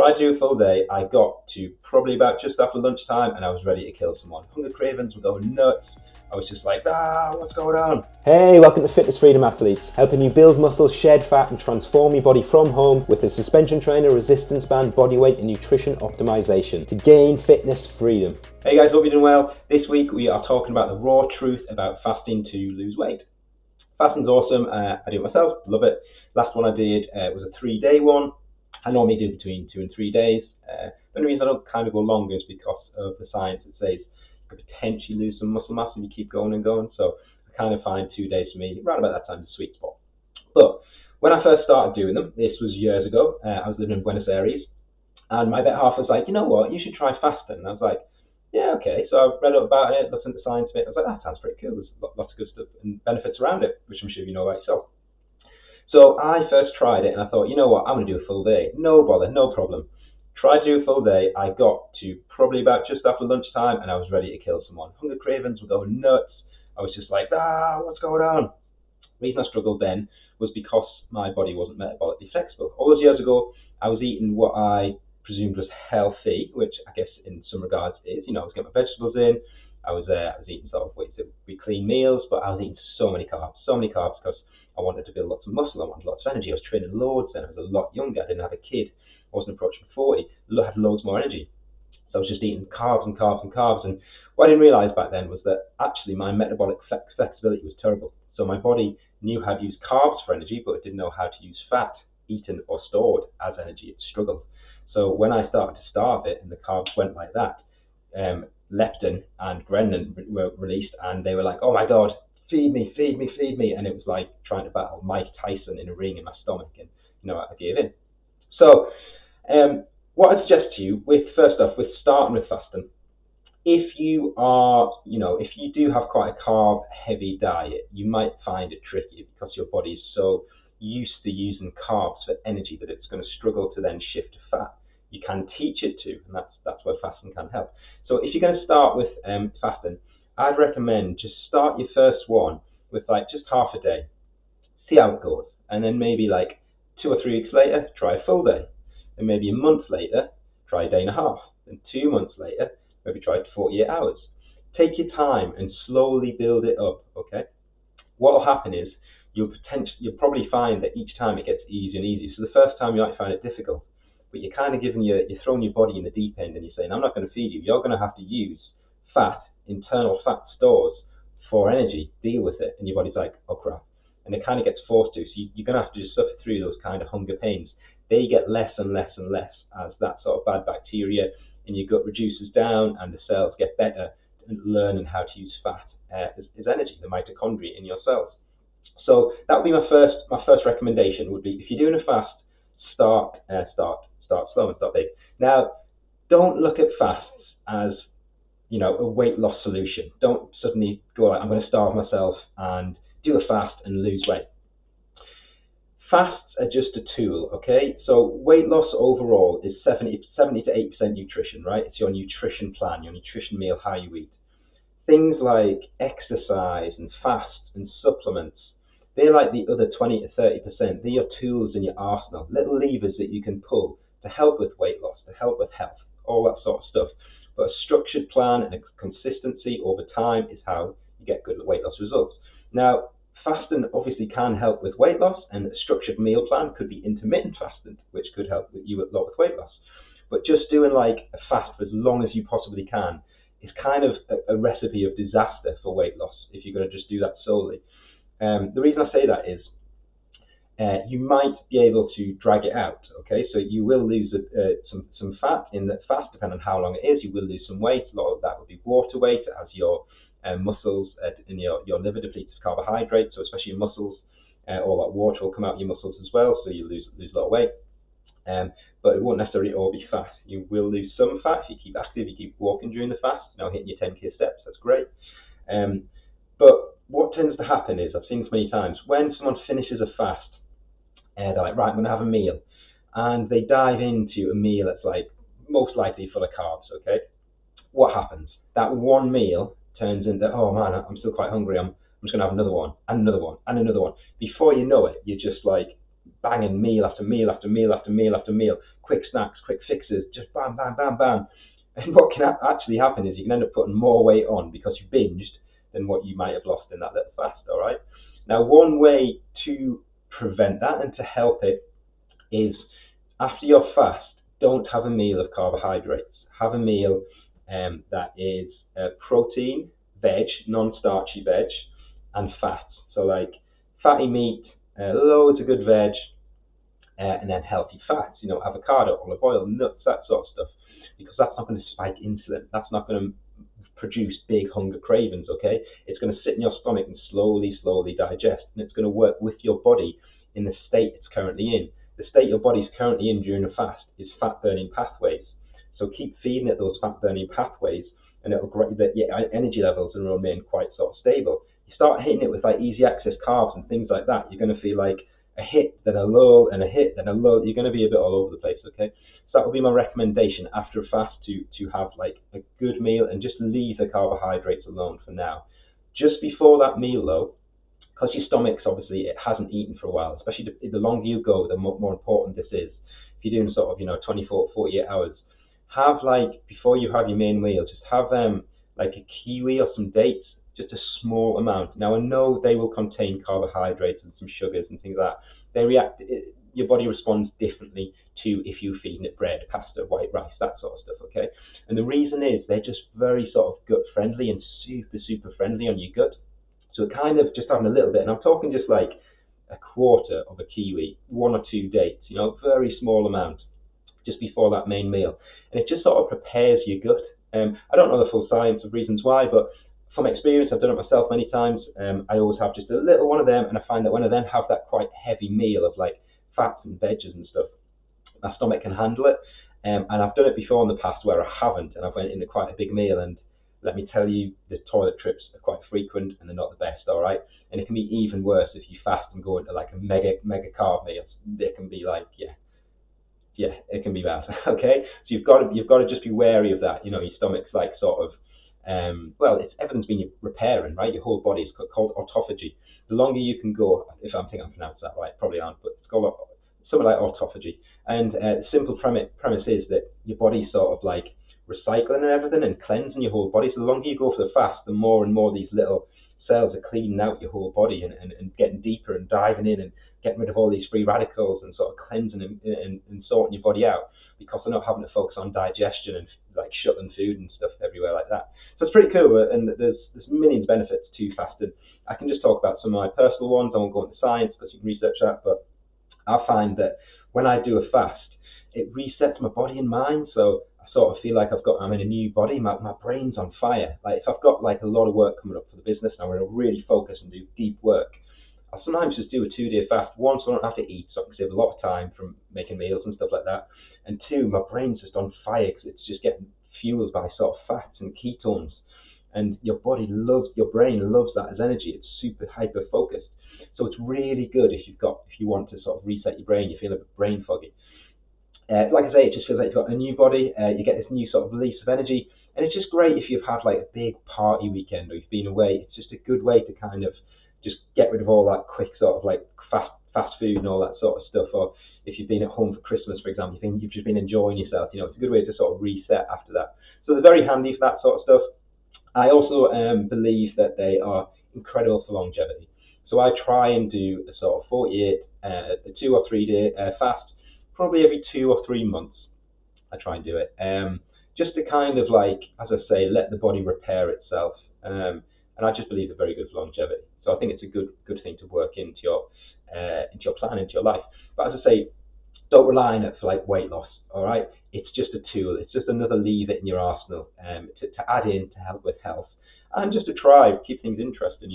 Tried to do a full day. I got to probably about just after lunchtime and I was ready to kill someone. Hunger cravings were going nuts. I was just like, what's going on? Hey, welcome to Fitness Freedom Athletes, helping you build muscle, shed fat and transform your body from home with a suspension trainer, resistance band, body weight and nutrition optimization to gain fitness freedom. Hey guys, hope you're doing well. This week we are talking about the raw truth about fasting to lose weight. Fasting's awesome. I do it myself, love it. Last one I did was a 3-day one. I normally do between 2 and 3 days. The only reason I don't kind of go longer is because of the science that says you could potentially lose some muscle mass if you keep going and going. So I kind of find 2 days for me, around about that time, is a sweet spot. But when I first started doing them, this was years ago, I was living in Buenos Aires, and my better half was like, you know what, you should try fasting. And I was like, yeah, okay. So I read up about it, looked into the science of it. I was like, that sounds pretty cool. There's lots of good stuff and benefits around it, which I'm sure you know about yourself. So I first tried it and I thought, you know what, I'm going to do a full day. No bother, no problem. Tried to do a full day. I got to probably about just after lunchtime and I was ready to kill someone. Hunger cravings were going nuts. I was just like, what's going on? The reason I struggled then was because my body wasn't metabolically flexible. All those years ago, I was eating what I presumed was healthy, which I guess in some regards is. I was getting my vegetables in. I was eating sort of clean meals, but I was eating so many carbs because I wanted to build lots of muscle. I wanted lots of energy. I was training loads then. I was a lot younger. I didn't have a kid. I wasn't approaching 40. I had loads more energy. So I was just eating carbs and carbs and carbs. And what I didn't realize back then was that actually my metabolic flexibility was terrible. So my body knew how to use carbs for energy, but it didn't know how to use fat, eaten or stored as energy. It struggled. So when I started to starve it and the carbs went like that, leptin and ghrelin were released and they were like, oh my God, feed me. And it was like trying to battle Mike Tyson in a ring in my stomach. And, I gave in. So what I suggest to you first off, with starting with fasting, if you do have quite a carb heavy diet, you might find it tricky because your body is so used to using carbs for energy that it's going to struggle to then shift to fat. You can teach it to, and that's where fasting can help. So if you're going to start with fasting, I'd recommend just start your first one with like just half a day, see how it goes, and then maybe like 2 or 3 weeks later, try a full day, and maybe a month later, try a day and a half, and 2 months later, maybe try 48 hours. Take your time and slowly build it up. Okay, what will happen is you'll probably find that each time it gets easier and easier. So the first time you might find it difficult, but you're kind of you're throwing your body in the deep end and you're saying, I'm not going to feed you. You're going to have to use fat, internal fat stores for energy, deal with it. And your body's like, oh crap. And it kind of gets forced to. So you're going to have to just suffer through those kind of hunger pains. They get less and less and less as that sort of bad bacteria in your gut reduces down and the cells get better at learning how to use fat as energy, the mitochondria in your cells. So that would be my first recommendation would be, if you're doing a fast, start slow and start big. Now, don't look at fasts as a weight loss solution. Don't suddenly go like, I'm going to starve myself and do a fast and lose weight. Fasts are just a tool, okay? So weight loss overall is 70 to 8% nutrition, right? It's your nutrition plan, your nutrition meal, how you eat. Things like exercise and fasts and supplements, they're like the other 20 to 30%. They're your tools in your arsenal, little levers that you can pull to help with weight loss, to help with health, all that sort of stuff. But a structured plan and a consistency over time is how you get good weight loss results. Now, fasting obviously can help with weight loss, and a structured meal plan could be intermittent fasting, which could help you a lot with weight loss. But just doing like a fast for as long as you possibly can is kind of a recipe of disaster for weight loss if you're going to just do that solely. The reason I say that is you might be able to drag it out, okay? So you will lose some fat in that fast, depending on how long it is. You will lose some weight. A lot of that would be water weight as your muscles and your liver depletes carbohydrates, so especially your muscles, all that water will come out of your muscles as well, so you lose a lot of weight. But it won't necessarily all be fat. You will lose some fat if you keep active, you keep walking during the fast, hitting your 10k steps, that's great. But what tends to happen is, I've seen this many times, when someone finishes a fast, they're like, right, I'm going to have a meal. And they dive into a meal that's like most likely full of carbs, okay? What happens? That one meal turns into, oh man, I'm still quite hungry. I'm just going to have another one, and another one, and another one. Before you know it, you're just like banging meal after meal after meal after meal after meal, quick snacks, quick fixes, just bam, bam, bam, bam. And what can actually happen is you can end up putting more weight on because you binged than what you might have lost in that little fast, all right? Now, one way to prevent that and to help it is after your fast, don't have a meal of carbohydrates. Have a meal that is protein, veg, non-starchy veg, and fat. So like fatty meat, loads of good veg, and then healthy fats, avocado, olive oil, nuts, that sort of stuff, because that's not going to spike insulin. That's not going to produce big hunger cravings, okay? It's going to sit in your stomach and slowly, slowly digest, and it's going to work with your body in the state it's currently in. The state your body's currently in during a fast is fat-burning pathways. So keep feeding it those fat-burning pathways, and it'll your energy levels will remain quite sort of stable. You start hitting it with like easy access carbs and things like that, you're going to feel like a hit, then a low, and a hit, then a low. You're going to be a bit all over the place, okay? So that would be my recommendation after a fast to have like a good meal and just leave the carbohydrates alone for now. Just before that meal though, because your stomach's obviously, it hasn't eaten for a while, especially the longer you go, the more important this is. If you're doing sort of 24, 48 hours, have like, before you have your main meal, just have like a kiwi or some dates, just a small amount. Now I know they will contain carbohydrates and some sugars and things like that. They react, your body responds differently to if you're feeding it bread, pasta, white rice, that sort of stuff, okay? And the reason is they're just very sort of gut friendly and super, super friendly on your gut. So kind of just having a little bit, and I'm talking just like a quarter of a kiwi, 1 or 2 dates, very small amount, just before that main meal. And it just sort of prepares your gut. I don't know the full science of reasons why, but from experience, I've done it myself many times. I always have just a little one of them, and I find that when I then have that quite heavy meal of like fats and veggies and stuff, my stomach can handle it. And I've done it before in the past where I haven't, and I've went into quite a big meal, and let me tell you, the toilet trips are quite frequent, and they're not the best, all right? And it can be even worse if you fast and go into like a mega carb meal. It can be like, yeah, it can be bad. Okay, so you've got to just be wary of that. Your stomach's like sort of, it's everything's been repairing, right? Your whole body is called autophagy. The longer you can go, if I think I'm pronounced that right, probably aren't, but it's called something like autophagy. And the simple premise is that your body's sort of like recycling and everything and cleansing your whole body. So the longer you go for the fast, the more and more these little cells are cleaning out your whole body and getting deeper and diving in and getting rid of all these free radicals and sort of cleansing and sorting your body out, because they're not having to focus on digestion and like shutting food and stuff everywhere like that. So it's pretty cool, and there's millions of benefits to fasting. I can just talk about some of my personal ones. I won't go into science because you can research that, but I find that when I do a fast, it resets my body and mind. So I sort of feel like I'm in a new body. My brain's on fire. Like if I've got like a lot of work coming up for the business and I want to really focus and do deep work, I'll sometimes just do a 2-day fast. One, so I don't have to eat, so I can save a lot of time from making meals and stuff like that. And two, my brain's just on fire because it's just getting fueled by sort of fats and ketones. And your brain loves that as energy. It's super hyper focused. So it's really good if you want to sort of reset your brain, you feel a bit brain foggy. Like I say, it just feels like you've got a new body. You get this new sort of release of energy, and it's just great if you've had like a big party weekend or you've been away. It's just a good way to kind of just get rid of all that quick sort of like fast food and all that sort of stuff. Or if you've been at home for Christmas, for example, you've just been enjoying yourself. It's a good way to sort of reset after that. So they're very handy for that sort of stuff. I also believe that they are incredible for longevity. So I try and do a sort of 48, a 2 or 3 day fast, probably every 2 or 3 months. I try and do it, just to kind of like, as I say, let the body repair itself. And I just believe they're very good for longevity. So I think it's a good thing to work into your plan, into your life. But as I say, don't rely on it for like weight loss. All right, it's just a tool. It's just another lever in your arsenal to add in to help with health and just to try keep things interesting.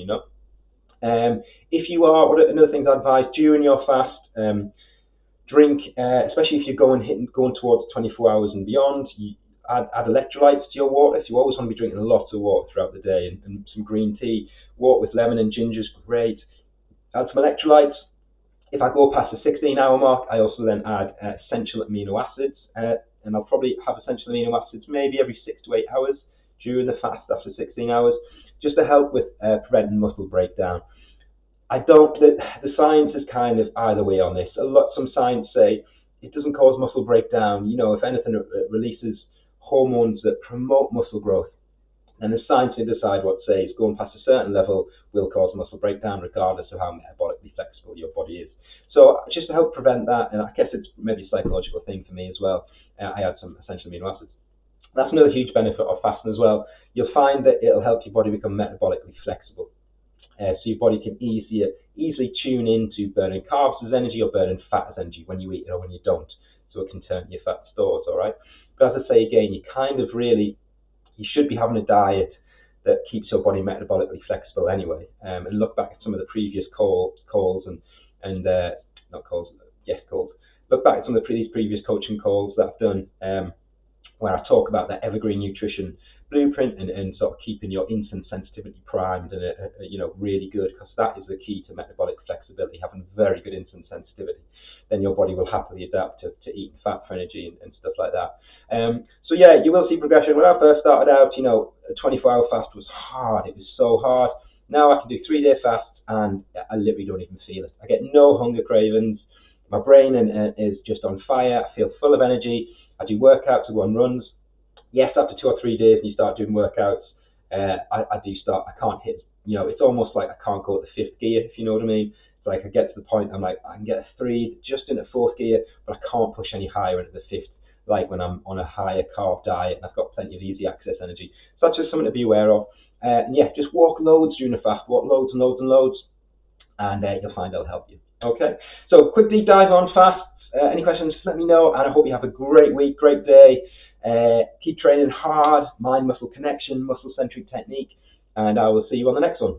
If you are, another thing I advise during your fast, drink, especially if you're going towards 24 hours and beyond. You add electrolytes to your water. So you always want to be drinking lots of water throughout the day, and some green tea. Water with lemon and ginger is great. Add some electrolytes. If I go past the 16-hour mark, I also then add essential amino acids, and I'll probably have essential amino acids maybe every 6 to 8 hours during the fast after 16 hours, just to help with preventing muscle breakdown. I don't. The science is kind of either way on this. Some science say it doesn't cause muscle breakdown. If anything, it releases hormones that promote muscle growth. And the science will decide what says going past a certain level will cause muscle breakdown, regardless of how metabolically flexible your body is. So just to help prevent that, and I guess it's maybe a psychological thing for me as well, I had some essential amino acids. That's another huge benefit of fasting as well. You'll find that it'll help your body become metabolically flexible. So your body can easily tune into burning carbs as energy or burning fat as energy when you eat it or when you don't. So it can turn your fat stores, all right? But as I say again, you should be having a diet that keeps your body metabolically flexible anyway. And look back at some of the previous calls and not calls, yes, calls. Look back at some of the previous coaching calls that I've done, where I talk about that evergreen nutrition blueprint and sort of keeping your insulin sensitivity primed and really good, because that is the key to metabolic flexibility. Having very good insulin sensitivity, then your body will happily adapt to eating fat for energy and stuff like that. So yeah, you will see progression. When I first started out, a 24-hour fast was hard. It was so hard. Now I can do 3-day fasts and I literally don't even feel it. I get no hunger cravings. My brain is just on fire. I feel full of energy. I do workouts, I go on runs. Yes, after 2 or 3 days and you start doing workouts, I can't hit, it's almost like I can't go at the 5th gear, if you know what I mean. It's like I get to the point, I'm like, I can get a 3, just in a 4th gear, but I can't push any higher into the 5th, like when I'm on a higher carb diet and I've got plenty of easy access energy. So that's just something to be aware of. And yeah, just walk loads during the fast, walk loads and loads and loads, and you'll find it'll help you. Okay, so quick deep dive on fasts. Any questions, just let me know, and I hope you have a great week, great day. Keep training hard, mind-muscle connection, muscle-centric technique, and I will see you on the next one.